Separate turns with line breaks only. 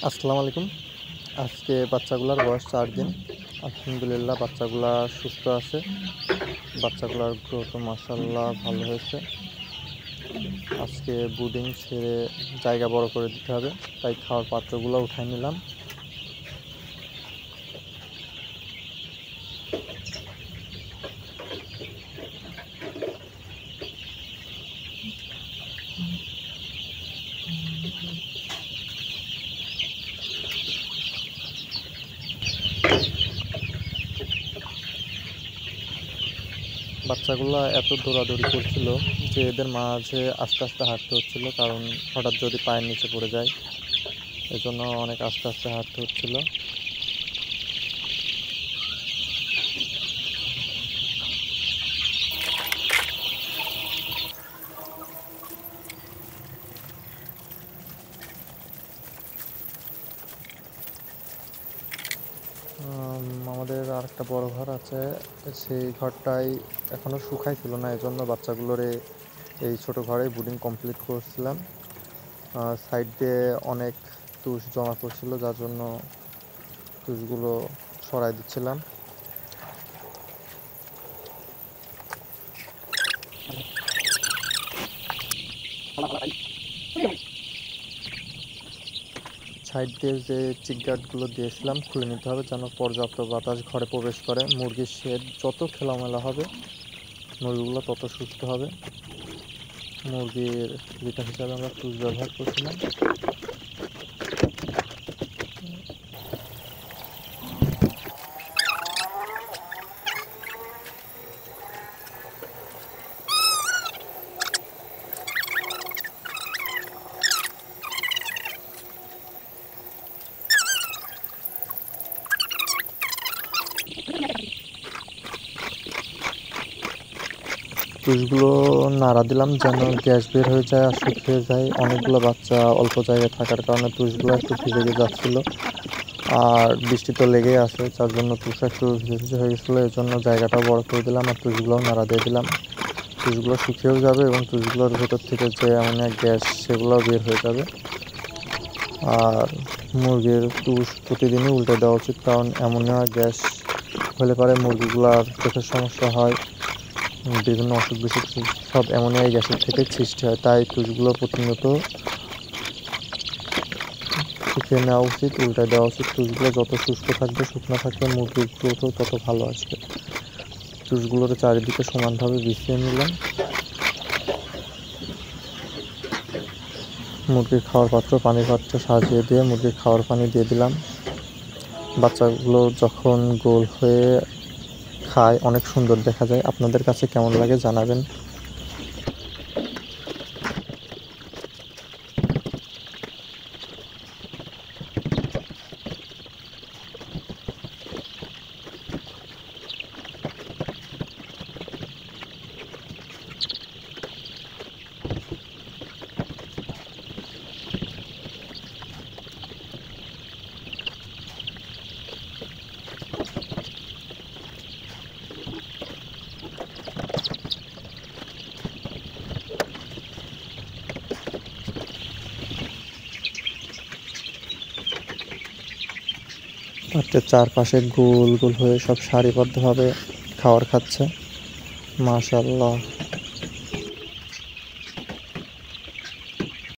আসসালামু আলাইকুম। আজকে বাচ্চাগুলার বয়স 4 দিন। আলহামদুলিল্লাহ বাচ্চাগুলা সুস্থ আছে। বাচ্চাগুলার গ্রোথও মাশাআল্লাহ ভালো হয়েছে। আজকে ব্রুডিং ছেড়ে জায়গা বড় করে দিতে হবে, তাই খাওয়ার পাত্রগুলো উঠায় নিলাম। বাচ্চাগুলা এত দৌড়াদৌড়ি করছিল যে এদের মাঝে আস্তে আস্তে হাঁটতে হচ্ছিল, কারণ হঠাৎ যদি পায়ের নিচে পড়ে যায়, এজন্য অনেক আস্তে আস্তে হাঁটতে হচ্ছিল। আমাদের আরেকটা বড় ঘর আছে, সেই ঘরটাই এখনো শুকাইছিল না, এজন্য বাচ্চাগুলোরে এই ছোট ঘরেই ব্রুডিং কমপ্লিট করছিলাম। সাইড দিয়ে অনেক তুষ জমা করছিল, যার জন্য তুষগুলো সরাই দিচ্ছিলাম। সাইড দিয়ে যে চিকগার্ডগুলো দিয়েছিলাম খুলে নিতে হবে, যেন পর্যাপ্ত বাতাস ঘরে প্রবেশ করে। মুরগির শেড যত খোলামেলা হবে মুরগিগুলো তত সুস্থ হবে। মুরগির যেটা হিসাবে আমরা তুষ ব্যবহার করছিলাম। তুষগুলো নাড়া দিলাম যেন গ্যাস বের হয়ে যায় আর শুকিয়ে যায়। অনেকগুলো বাচ্চা অল্প জায়গায় থাকার কারণে তুষগুলো একটু ভিজে যাচ্ছিলো, আর বৃষ্টি তো লেগেই আছে, যার জন্য তুষ একটু ভিজে ভিজে হয়ে গেছিলো। এই জন্য জায়গাটাও বড় করে দিলাম আর তুষগুলোও নাড়া দিয়ে দিলাম। তুষগুলো শুকিয়েও যাবে এবং তুষগুলোর ভেতর থেকে যে অ্যামোনিয়া গ্যাস সেগুলোও বের হয়ে যাবে। আর মুরগির তুষ প্রতিদিনই উল্টে দেওয়া উচিত, কারণ অ্যামোনিয়া গ্যাস হলে পরে মুরগিগুলার চোখের সমস্যা হয়, বিভিন্ন অসুখ বিসুখ সব অ্যামোনিয়া গ্যাসের থেকে সৃষ্টি হয়। তাই তুষগুলো প্রতিনিয়ত শুকিয়ে নেওয়া উচিত, উল্টে দেওয়া উচিত। তুষগুলো যত শুষ্ক থাকবে, শুকনো থাকবে, মুরগির গ্রোথও তত ভালো আসবে। তুষগুলোর চারিদিকে সমানভাবে বিছিয়ে নিলাম। মুরগির খাওয়ার পাত্র, পানির পাত্র সাজিয়ে দিয়ে মুরগির খাওয়ার পানি দিয়ে দিলাম। বাচ্চাগুলো যখন গোল হয়ে খায় অনেক সুন্দর দেখা যায়। আপনাদের কাছে কেমন লাগে জানাবেন। পাত্রের চারপাশে গোল গোল হয়ে সব সারিবদ্ধভাবে খাবার খাচ্ছে। মাশাআল্লাহ।